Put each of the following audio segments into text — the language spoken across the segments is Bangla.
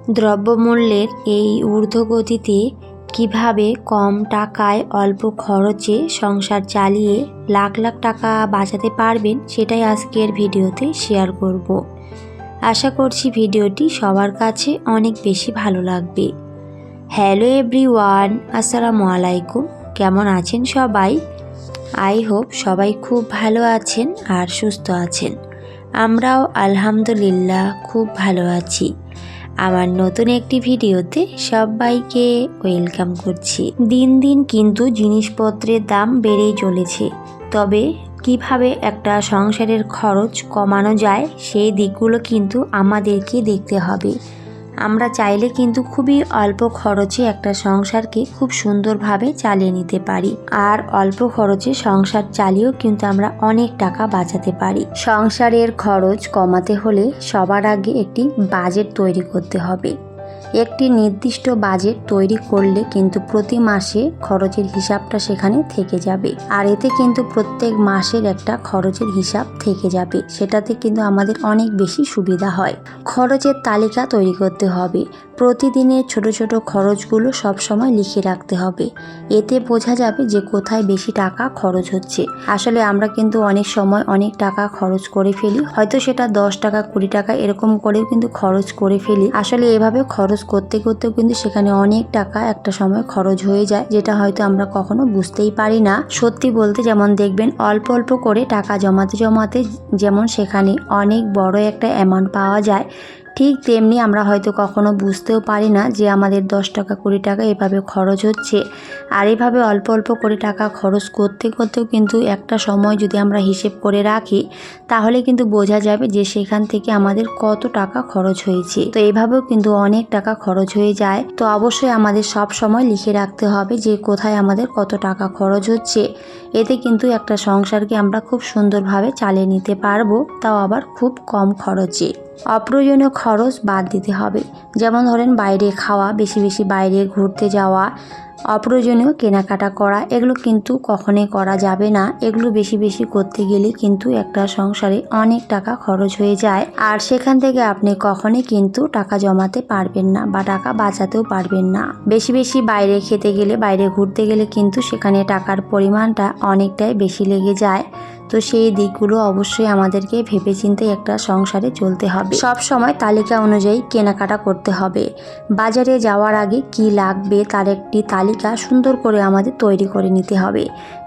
দ্রব্যমূল্যের এই ঊর্ধ্বগতিতে কিভাবে কম টাকায় অল্প খরচে সংসার চালিয়ে লাখ লাখ টাকা বাঁচাতে পারবেন সেটাই আজকের ভিডিওতে শেয়ার করব। আশা করছি ভিডিওটি সবার কাছে অনেক বেশি ভালো লাগবে। হ্যালো এভরিওয়ান, আসসালামু আলাইকুম। কেমন আছেন সবাই? আই হোপ সবাই খুব ভালো আছেন আর সুস্থ আছেন। আমরাও আলহামদুলিল্লাহ খুব ভালো আছি। আমার নতুন একটি ভিডিওতে সবাইকে ওয়েলকাম করছি। দিন দিন কিন্তু জিনিসপত্রের দাম বেড়েই চলেছে, তবে কিভাবে একটা সংসারের খরচ কমানো যায় সেই দিকগুলো কিন্তু আমাদেরকে দেখতে হবে। আমরা চাইলে কিন্তু খুবই অল্প খরচে একটা সংসারকে খুব সুন্দরভাবে চালিয়ে নিতে পারি, আর অল্প খরচে সংসার চালিয়েও কিন্তু আমরা অনেক টাকা বাঁচাতে পারি। সংসারের খরচ কমাতে হলে সবার আগে একটি বাজেট তৈরি করতে হবে। একটি নির্দিষ্ট বাজেট তৈরি করলে কিন্তু প্রতি মাসে খরচের হিসাবটা সেখানে থেকে যাবে, আর এতে কিন্তু প্রত্যেক মাসের একটা খরচের হিসাব থেকে যাবে। সেটাতে কিন্তু আমাদের অনেক বেশি সুবিধা হয়। খরচের তালিকা তৈরি করতে হবে। প্রতিদিনের ছোট ছোট খরচগুলো সবসময় লিখে রাখতে হবে। এতে বোঝা যাবে যে কোথায় বেশি টাকা খরচ হচ্ছে। আসলে আমরা কিন্তু অনেক সময় অনেক টাকা খরচ করে ফেলি, হয়তো সেটা 10 টাকা 20 টাকা এরকম করেও কিন্তু খরচ করে ফেলি। আসলে এভাবে খরচ করতে করতেও কিন্তু সেখানে অনেক টাকা একটা সময় খরচ হয়ে যায়, যেটা হয়তো আমরা কখনো বুঝতেই পারি না। সত্যি বলতে যেমন দেখবেন অল্প অল্প করে টাকা জমাতে জমাতে যেমন সেখানে অনেক বড় একটা অ্যামাউন্ট পাওয়া যায়, ঠিক তেমনি আমরা হয়তো কখনো বুঝতেও পারি না যে আমাদের 10 টাকা 20 টাকা এভাবে খরচ হচ্ছে। আর এভাবে অল্প অল্প করে টাকা খরচ করতে করতেও কিন্তু একটা সময় যদি আমরা হিসেব করে রাখি, তাহলে কিন্তু বোঝা যাবে যে সেখান থেকে আমাদের কত টাকা খরচ হয়েছে। তো এইভাবেও কিন্তু অনেক টাকা খরচ হয়ে যায়। তো অবশ্যই আমাদের সব সময় লিখে রাখতে হবে যে কোথায় আমাদের কত টাকা খরচ হচ্ছে। এতে কিন্তু একটা সংসারকে আমরা খুব সুন্দরভাবে চালিয়ে নিতে পারবো, তাও আবার খুব কম খরচে। অপ্রয়োজনীয় খরচ বাদ দিতে হবে। যেমন ধরেন বাইরে খাওয়া, বেশি বেশি বাইরে ঘুরতে যাওয়া, অপ্রয়োজনীয় কেনাকাটা করা, এগুলো কিন্তু কখনোই করা যাবে না। এগুলো বেশি বেশি করতে গেলে কিন্তু একটা সংসারে অনেক টাকা খরচ হয়ে যায়, আর সেখান থেকে আপনি কখনোই কিন্তু টাকা জমাতে পারবেন না বা টাকা বাঁচাতেও পারবেন না। বেশি বেশি বাইরে খেতে গেলে, বাইরে ঘুরতে গেলে কিন্তু সেখানে টাকার পরিমাণটা অনেকটাই বেশি লেগে যায়। তো সেই দিকগুলো অবশ্যই আমাদেরকে ভেবেচিন্তে একটা সংসারে চলতে হবে। সব সময় তালিকা অনুযায়ী কেনাকাটা করতে হবে। বাজারে যাওয়ার আগে কি লাগবে তার একটি তালিকা সুন্দর করে আমাদের তৈরি করে নিতে হবে।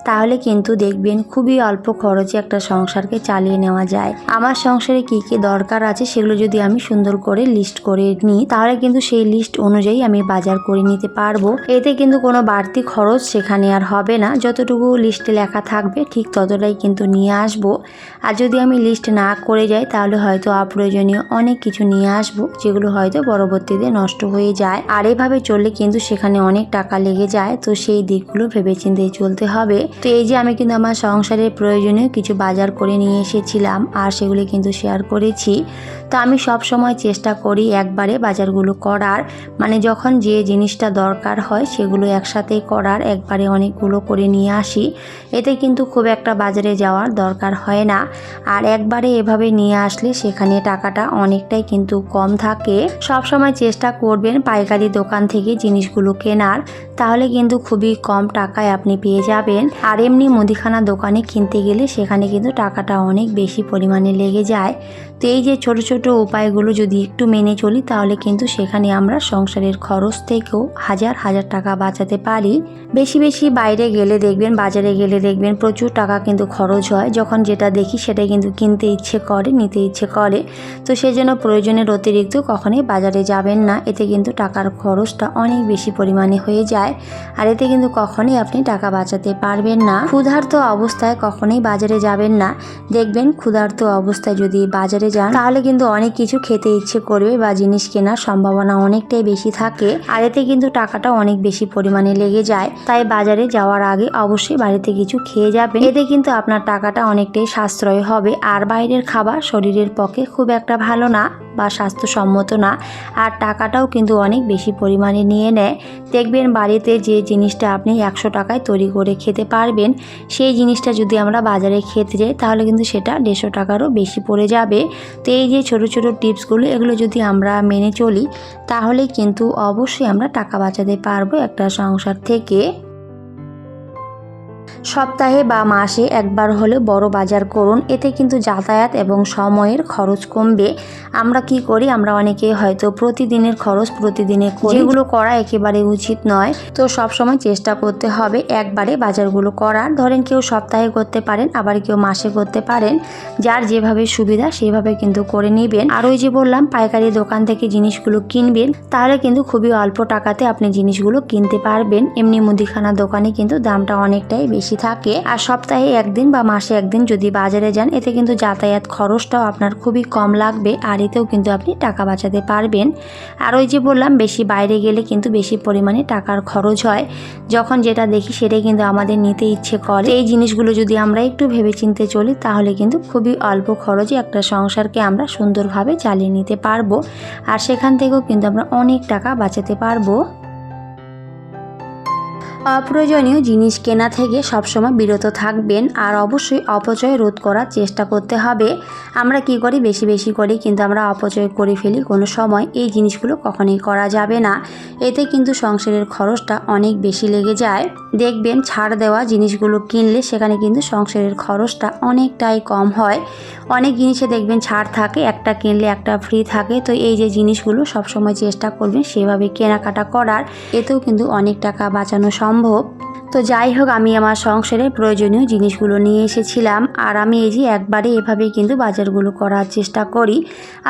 তাহলে কিন্তু দেখবেন খুবই অল্প খরচে একটা সংসারকে চালিয়ে নেওয়া যায়। আমার সংসারে কি কি দরকার আছে সেগুলো যদি আমি সুন্দর করে লিস্ট করে নিই, তাহলে কিন্তু সেই লিস্ট অনুযায়ী আমি বাজার করে নিতে পারবো। এতে কিন্তু কোনো বাড়তি খরচ সেখানে আর হবে না। যতটুকু লিস্টে লেখা থাকবে ঠিক ততটাই কিন্তু নিয়ে আসবো। আর যদি আমি লিস্ট না করে যাই, তাহলে হয়তো অপ্রয়োজনীয় অনেক কিছু নিয়ে আসবো, যেগুলো হয়তো পরবর্তীতে নষ্ট হয়ে যায়। আর এভাবে চললে কিন্তু সেখানে অনেক টাকা লেগে যায়। তো সেই দিকগুলো ভেবেচিন্তে চলতে হবে। তো এই যে আমি কিন্তু আমার সংসারের প্রয়োজনীয় কিছু বাজার করে নিয়ে এসেছিলাম, আর সেগুলি কিন্তু শেয়ার করেছি। তো আমি সব সময় চেষ্টা করি একবারে বাজারগুলো করার, মানে যখন যে জিনিসটা দরকার হয় সেগুলো একসাথে করার, একবারে অনেকগুলো করে নিয়ে আসি। এতে কিন্তু খুব একটা বাজারে যাওয়ার দরকার হয় না। আর একবারে এভাবে নিয়ে আসলে সেখানে টাকাটা অনেকটাই কিন্তু কম থাকে। সব সময় চেষ্টা করবেন পাইকারি দোকান থেকে জিনিসগুলো কেনার, তাহলে কিন্তু খুবই কম টাকায় আপনি পেয়ে যাবেন। আর এমনি মুদিখানা দোকানে কিনতে গেলে সেখানে কিন্তু টাকাটা অনেক বেশি পরিমাণে লেগে যায়। তো এই যে ছোট ছোট উপায়গুলো যদি একটু মেনে চলি, তাহলে কিন্তু সেখানে আমরা সংসারের খরচ থেকেও হাজার হাজার টাকা বাঁচাতে পারি। বেশি বেশি বাইরে গেলে দেখবেন, বাজারে গেলে দেখবেন প্রচুর টাকা কিন্তু খরচ হয়। যখন যেটা দেখি সেটাই কিন্তু কিনতে ইচ্ছে করে, নিতে ইচ্ছে করে। তো সেজন্য প্রয়োজনের অতিরিক্ত কখনোই বাজারে যাবেন না। এতে কিন্তু টাকার খরচটা অনেক বেশি পরিমাণে হয়ে যায়, আর এতে কিন্তু কখনোই আপনি টাকা বাঁচাতে পারবেন না। ক্ষুধার্ত অবস্থায় কখনোই বাজারে যাবেন না। দেখবেন ক্ষুধার্ত অবস্থায় যদি বাজারে যান, তাহলে কিন্তু অনেক কিছু খেতে ইচ্ছে করবে বা জিনিস কেনার সম্ভাবনা অনেকটাই বেশি থাকে, আর এতে কিন্তু টাকাটা অনেক বেশি পরিমাণে লেগে যায়। তাই বাজারে যাওয়ার আগে অবশ্যই বাড়িতে কিছু খেয়ে যাবেন। এতে কিন্তু আপনার টাকা টাকাটা অনেকটাই সাশ্রয় হবে। আর বাইরের খাবার শরীরের পক্ষে খুব একটা ভালো না বা স্বাস্থ্যসম্মত না, আর টাকাটাও কিন্তু অনেক বেশি পরিমাণে নিয়ে নেয়। দেখবেন বাড়িতে যে জিনিসটা আপনি 100 টাকায় তৈরি করে খেতে পারবেন, সেই জিনিসটা যদি আমরা বাজারে খেতে যাই তাহলে কিন্তু সেটা 150 টাকারও বেশি পড়ে যাবে। তো এই যে ছোট ছোট টিপসগুলো, এগুলো যদি আমরা মেনে চলি তাহলে কিন্তু অবশ্যই আমরা টাকা বাঁচাতে পারবো একটা সংসার থেকে। সপ্তাহে বা মাসে একবার হলে বড় বাজার করুন, এতে কিন্তু যাতায়াত এবং সময়ের খরচ কমবে। আমরা কি করি, আমরা অনেকে হয়তো প্রতিদিনের খরচ প্রতিদিনে করি, যেগুলো করা একেবারে উচিত নয়। তো সব সময় চেষ্টা করতে হবে একবারে বাজারগুলো করার। ধরেন কেউ সপ্তাহে করতে পারেন, আবার কেউ মাসে করতে পারেন, যার যেভাবে সুবিধা সেভাবে কিন্তু করে নেবেন। আর ওই যে বললাম পাইকারি দোকান থেকে জিনিসগুলো কিনবেন, তাহলে কিন্তু খুবই অল্প টাকাতে আপনি জিনিসগুলো কিনতে পারবেন। এমনি মুদিখানা দোকানে কিন্তু দামটা অনেকটাই বেশি থাকে। আর সপ্তাহে একদিন বা মাসে একদিন যদি বাজারে যান, এতে কিন্তু যাতায়াত খরচটাও আপনার খুবই কম লাগবে, আর এতেও কিন্তু আপনি টাকা বাঁচাতে পারবেন। আর ওই যে বললাম বেশি বাইরে গেলে কিন্তু বেশি পরিমাণে টাকার খরচ হয়। যখন যেটা দেখি সেটাই কিন্তু আমাদের নিতে ইচ্ছে করে। এই জিনিসগুলো যদি আমরা একটু ভেবেচিন্তে চলি তাহলে কিন্তু খুবই অল্প খরচে একটা সংসারকে আমরা সুন্দরভাবে চালিয়ে নিতে পারবো, আর সেখান থেকেও কিন্তু আমরা অনেক টাকা বাঁচাতে পারবো। অপ্রয়োজনীয় জিনিস কেনা থেকে সবসময় বিরত থাকবেন, আর অবশ্যই অপচয় রোধ করার চেষ্টা করতে হবে। আমরা কি করি, বেশি বেশি করি কিন্তু আমরা অপচয় করে ফেলি কোনো সময়। এই জিনিসগুলো কখনোই করা যাবে না, এতে কিন্তু সংসারের খরচটা অনেক বেশি লেগে যায়। দেখবেন ছাড় দেওয়া জিনিসগুলো কিনলে সেখানে কিন্তু সংসারের খরচটা অনেকটাই কম হয়। অনেক জিনিসে দেখবেন ছাড় থাকে, একটা কিনলে একটা ফ্রি থাকে। তো এই যে জিনিসগুলো সবসময় চেষ্টা করবেন সেভাবে কেনাকাটা করার, এতেও কিন্তু অনেক টাকা বাঁচানো সম্ভব। তো যাই হোক, আমি আমার সংসারে প্রয়োজনীয় জিনিসগুলো নিয়ে এসেছিলাম, আর আমি এই যে একবারে এভাবেই কিন্তু বাজারগুলো করার চেষ্টা করি।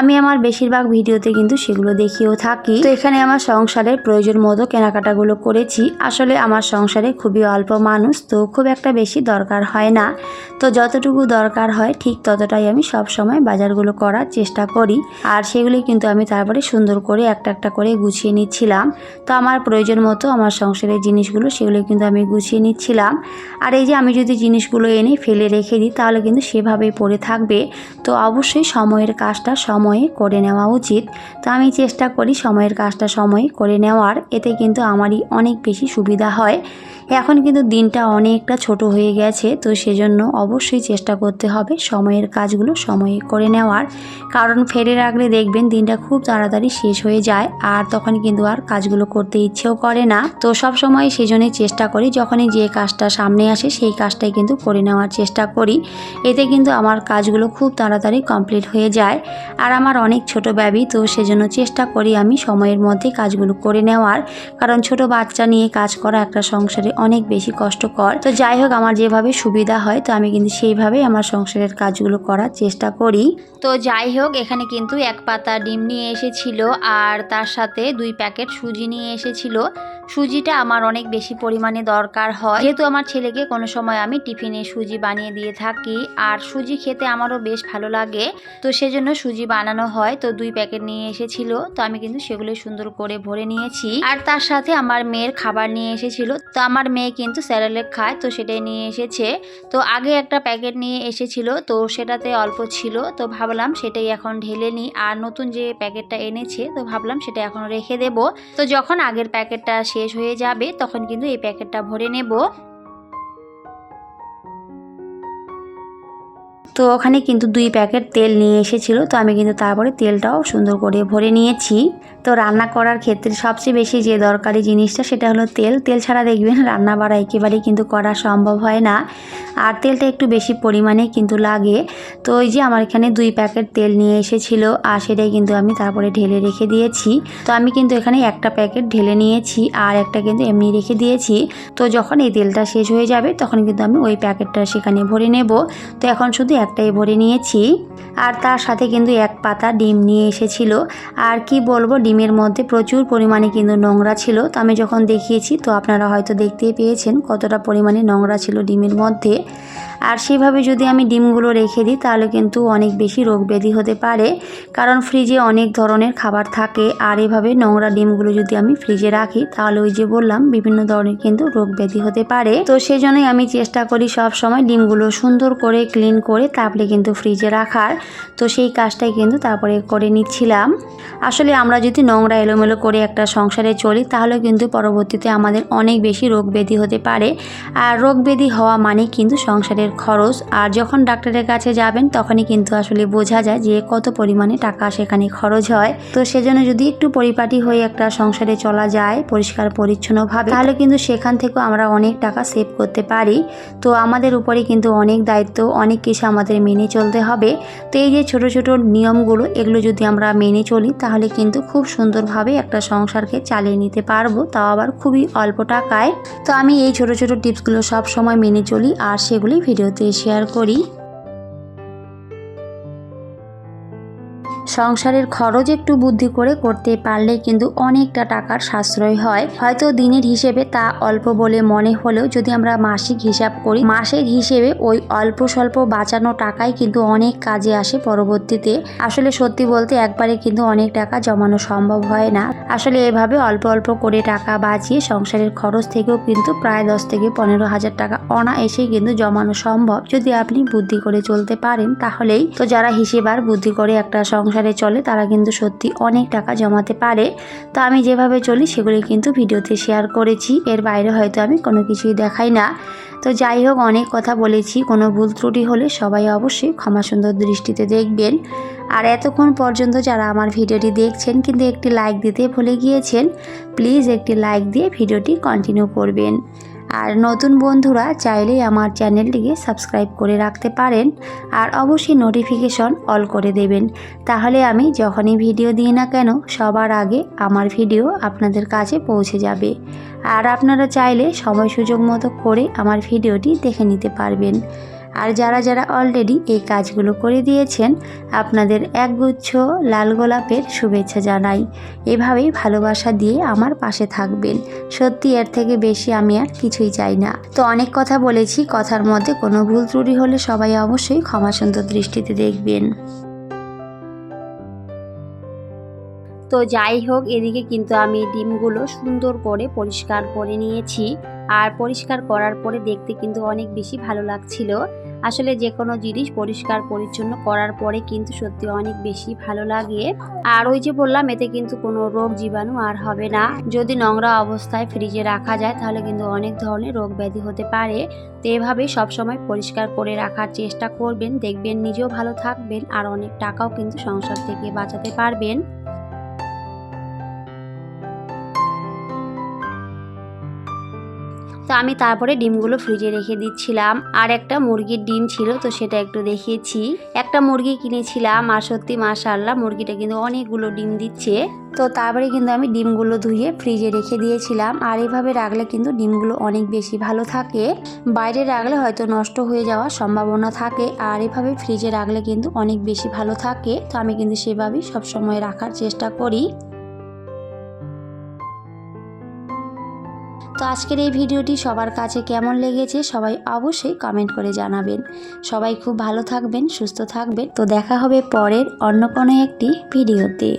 আমি আমার বেশিরভাগ ভিডিওতে কিন্তু সেগুলো দেখিয়েও থাকি। তো এখানে আমার সংসারের প্রয়োজন মতো কেনাকাটাগুলো করেছি। আসলে আমার সংসারে খুবই অল্প মানুষ, তো খুব একটা বেশি দরকার হয় না। তো যতটুকু দরকার হয় ঠিক ততটাই আমি সব সময় বাজারগুলো করার চেষ্টা করি, আর সেগুলি কিন্তু আমি তারপরে সুন্দর করে একটা একটা করে গুছিয়ে নিচ্ছিলাম। তো আমার প্রয়োজন মতো আমার সংসারের জিনিসগুলো সেগুলো কিন্তু আমি গুছিয়ে নিচ্ছিলাম। আর এই যে আমি যদি জিনিসগুলো এনে ফেলে রেখে দিই তাহলে কিন্তু সেভাবেই পড়ে থাকবে। তো অবশ্যই সময়ের কাজটা সময়ে করে নেওয়া উচিত। তো আমি চেষ্টা করি সময়ের কাজটা সময়ে করে নেওয়ার, এতে কিন্তু আমারই অনেক বেশি সুবিধা হয়। এখন কিন্তু দিনটা অনেকটা ছোট হয়ে গেছে, তো সেজন্য অবশ্যই চেষ্টা করতে হবে সময়ের কাজগুলো সময়ে করে নেওয়ার। কারণ ফেলে রাখলে দেখবেন দিনটা খুব তাড়াতাড়ি শেষ হয়ে যায়, আর তখন কিন্তু আর কাজগুলো করতে ইচ্ছেও করে না। তো সব সময় সেজন্যই চেষ্টা করি যখনই যে কাজটা সামনে আসে সেই কাজটাই কিন্তু করে নেওয়ার চেষ্টা করি। এতে কিন্তু আমার কাজগুলো খুব তাড়াতাড়ি কমপ্লিট হয়ে যায়। আর আমার অনেক ছোট বেবি, তো সেজন্য চেষ্টা করি আমি সময়ের মধ্যে কাজগুলো করে নেওয়ার। কারণ ছোট বাচ্চা নিয়ে কাজ করা একটা সংসারে অনেক বেশি কষ্টকর। তো যাই হোক, আমার যেভাবে সুবিধা হয় তো আমি কিন্তু সেইভাবেই আমার সংসারের কাজগুলো করার চেষ্টা করি। তো যাই হোক, এখানে কিন্তু 1 পাতা ডিম নিয়ে এসেছিল, আর তার সাথে 2 প্যাকেট সুজি নিয়ে এসেছিল। সুজিটা আমার অনেক বেশি পরিমাণে দরকার হয়, যেহেতু আমার ছেলেকে কোনো সময় আমি টিফিনে সুজি বানিয়ে দিয়ে থাকি, আর সুজি খেতে আমারও বেশ ভালো লাগে। তো সেজন্য সুজি বানানো হয়। তো 2 প্যাকেট নিয়ে এসেছিল, তো আমি কিন্তু সেগুলো সুন্দর করে ভরে নিয়েছি। আর তার সাথে আমার মেয়ের খাবার নিয়ে এসেছিল। তো আমার মেয়ে কিন্তু স্যারেলেক খায়, তো সেটাই নিয়ে এসেছে। তো আগে একটা প্যাকেট নিয়ে এসেছিল, তো সেটাতে অল্প ছিল, তো ভাবলাম সেটাই এখন ঢেলে নিই। আর নতুন যে প্যাকেটটা এনেছে তো ভাবলাম সেটা এখন রেখে দেব। তো যখন আগের প্যাকেটটা শেষ হয়ে যাবে তখন কিন্তু এই প্যাকেটটা ভরে নেব। তো ওখানে কিন্তু 2 প্যাকেট তেল নিয়ে এসেছিল, তো আমি কিন্তু তারপরে তেলটাও সুন্দর করে ভরে নিয়েছি। তো রান্না করার ক্ষেত্রে সবচেয়ে বেশি যে দরকারি জিনিসটা সেটা হলো তেল। তেল ছাড়া দেখবেন রান্না বাড়া একেবারেই কিন্তু করা সম্ভব হয় না, আর তেলটা একটু বেশি পরিমাণে কিন্তু লাগে। তো ওই যে আমার এখানে 2 প্যাকেট তেল নিয়ে এসেছিল, আর সেটাই কিন্তু আমি তারপরে ঢেলে রেখে দিয়েছি। তো আমি কিন্তু এখানে একটা প্যাকেট ঢেলে নিয়েছি, আর একটা কিন্তু এমনি রেখে দিয়েছি। তো যখন এই তেলটা শেষ হয়ে যাবে তখন কিন্তু আমি ওই প্যাকেটটা সেখানে ভরে নেব। তো এখন শুধু একটাই ভরে নিয়েছি। আর তার সাথে কিন্তু 1 পাতা ডিম নিয়ে এসেছিল। আর কি বলবো, ডিমের মধ্যে প্রচুর পরিমাণে কিন্তু নোংরা ছিল। তো আমি যখন দেখিয়েছি তো আপনারা হয়তো দেখতেই পেয়েছেন কতটা পরিমাণে নোংরা ছিল ডিমের মধ্যে। আর সেভাবে যদি আমি ডিমগুলো রেখে দিই তাহলে কিন্তু অনেক বেশি রোগ ব্যাধি হতে পারে, কারণ ফ্রিজে অনেক ধরনের খাবার থাকে। আর এভাবে নোংরা ডিমগুলো যদি আমি ফ্রিজে রাখি তাহলে ওই যে বললাম বিভিন্ন ধরনের কিন্তু রোগ ব্যাধি হতে পারে। তো সেই জন্যই আমি চেষ্টা করি সব সময় ডিমগুলো সুন্দর করে ক্লিন করে তারপরে কিন্তু ফ্রিজে রাখার। তো সেই কাজটাই কিন্তু তারপরে করে নিচ্ছিলাম। আসলে আমরা যদি নোংরা এলোমেলো করে একটা সংসারে চলি তাহলে কিন্তু পরবর্তীতে আমাদের অনেক বেশি রোগ ব্যাধি হতে পারে। আর রোগ ব্যাধি হওয়া মানে কিন্তু সংসারের খরচ। আর যখন ডাক্তারের কাছে যাবেন তখনই কিন্তু আসলে বোঝা যায় যে কত পরিমাণে টাকা সেখানে খরচ হয়। তো সেজন্য যদি একটু পরিপাটি হয়ে একটা সংসারে চলা যায় পরিষ্কার পরিচ্ছন্নভাবে তাহলে কিন্তু সেখান থেকেও আমরা অনেক টাকা সেভ করতে পারি। তো আমাদের উপরে কিন্তু অনেক দায়িত্ব, অনেক কিছু আমাদের মেনে চলতে হবে। তো এই যে ছোট ছোট নিয়মগুলো এগুলো যদি আমরা মেনে চলি তাহলে কিন্তু খুব সুন্দরভাবে একটা সংসারকে চালিয়ে নিতে পারবো, তাও আবার খুবই অল্প টাকায়। তো আমি এই ছোট ছোট টিপসগুলো সব সময় মেনে চলি আর সেগুলি ভিডিওতে শেয়ার করি। সংসারের খরচ একটু বুদ্ধি করে করতে পারলে কিন্তু অনেকটা টাকার সাশ্রয় হয়। হয়তো দিনের হিসেবে তা অল্প বলে মনে হলেও যদি আমরা মাসিক হিসাব করি, মাসের হিসেবে ওই অল্প স্বল্প বাঁচানো টাকাই কিন্তু অনেক কাজে আসে পরবর্তীতে। আসলে সত্যি বলতে একবারে কিন্তু অনেক টাকা জমানো সম্ভব হয় না। আসলে এভাবে অল্প অল্প করে টাকা বাঁচিয়ে সংসারের খরচ থেকেও কিন্তু প্রায় 10 থেকে 15,000 টাকা অনায়াসেই কিন্তু জমানো সম্ভব যদি আপনি বুদ্ধি করে চলতে পারেন তাহলেই। তো যারা হিসেব আর বুদ্ধি করে একটা সংসারে চলে তারা কিন্তু সত্যি অনেক টাকা জমাতে পারে। তো আমি যেভাবে চলি সেগুলি কিন্তু ভিডিওতে শেয়ার করেছি, এর বাইরে হয়তো আমি কোনো কিছুই দেখাই না। তো যাই হোক, অনেক কথা বলেছি, কোনো ভুল ত্রুটি হলে সবাই অবশ্যই ক্ষমা সুন্দর দৃষ্টিতে দেখবেন। আর এতক্ষণ পর্যন্ত যারা আমার ভিডিওটি দেখছেন কিন্তু একটি লাইক দিতে ভুলে গিয়েছেন, প্লিজ একটি লাইক দিয়ে ভিডিওটি কন্টিনিউ করবেন। আর নতুন বন্ধুরা চাইলে আমার চ্যানেলটিকে সাবস্ক্রাইব করে রাখতে পারেন আর অবশ্যই নোটিফিকেশন অল করে দেবেন, তাহলে আমি যখনই ভিডিও দিই না কেন সবার আগে আমার ভিডিও আপনাদের কাছে পৌঁছে যাবে। আর আপনারা চাইলে সময় সুযোগ মতো করে আমার ভিডিওটি দেখে নিতে পারবেন। আর যারা যারা অলরেডি এই কাজগুলো করে দিয়েছেন আপনাদের একগুচ্ছ লাল গোলাপের শুভেচ্ছা জানাই। এভাবেই ভালোবাসা দিয়ে আমার পাশে থাকবেন। সত্যি এর থেকে বেশি আমি আর কিছুই চাই না। তো অনেক কথা বলেছি, কথার মধ্যে কোনো ভুল ত্রুটি হলে সবাই অবশ্যই ক্ষমা সুন্দর দৃষ্টিতে দেখবেন। তো যাই হোক, এদিকে কিন্তু আমি ডিমগুলো সুন্দর করে পরিষ্কার করে নিয়েছি। আর পরিষ্কার করার পরে দেখতে কিন্তু অনেক বেশি ভালো লাগছিল। আসলে যে কোনো জিনিস পরিষ্কার পরিচ্ছন্ন করার পরে কিন্তু সত্যি অনেক বেশি ভালো লাগে। আর ওই যে বললাম এতে কিন্তু কোনো রোগ জীবাণু আর হবে না। যদি নোংরা অবস্থায় ফ্রিজে রাখা যায় তাহলে কিন্তু অনেক ধরনের রোগ ব্যাধি হতে পারে। তো এভাবেই সবসময় পরিষ্কার করে রাখার চেষ্টা করবেন, দেখবেন নিজেও ভালো থাকবেন আর অনেক টাকাও কিন্তু সংসার থেকে বাঁচাতে পারবেন। তো আমি তারপরে ডিমগুলো ফ্রিজে রেখে দিচ্ছিলাম। আর একটা মুরগির ডিম ছিল তো সেটা একটু দেখিয়েছি। একটা মুরগি কিনেছিলাম আর সত্যি মাশাআল্লাহ মুরগিটা কিন্তু অনেকগুলো ডিম দিচ্ছে। তো তারপরে কিন্তু আমি ডিমগুলো ধুয়ে ফ্রিজে রেখে দিয়েছিলাম। আর এভাবে রাখলে কিন্তু ডিমগুলো অনেক বেশি ভালো থাকে। বাইরে রাখলে হয়তো নষ্ট হয়ে যাওয়ার সম্ভাবনা থাকে, আর এভাবে ফ্রিজে রাখলে কিন্তু অনেক বেশি ভালো থাকে। তো আমি কিন্তু সেভাবেই সবসময় রাখার চেষ্টা করি। তো আজকের এই ভিডিওটি সবার কাছে কেমন লেগেছে সবাই অবশ্যই কমেন্ট করে জানাবেন। সবাই খুব ভালো থাকবেন, সুস্থ থাকবেন। তো দেখা হবে পরের অন্য কোনো একটি ভিডিওতে।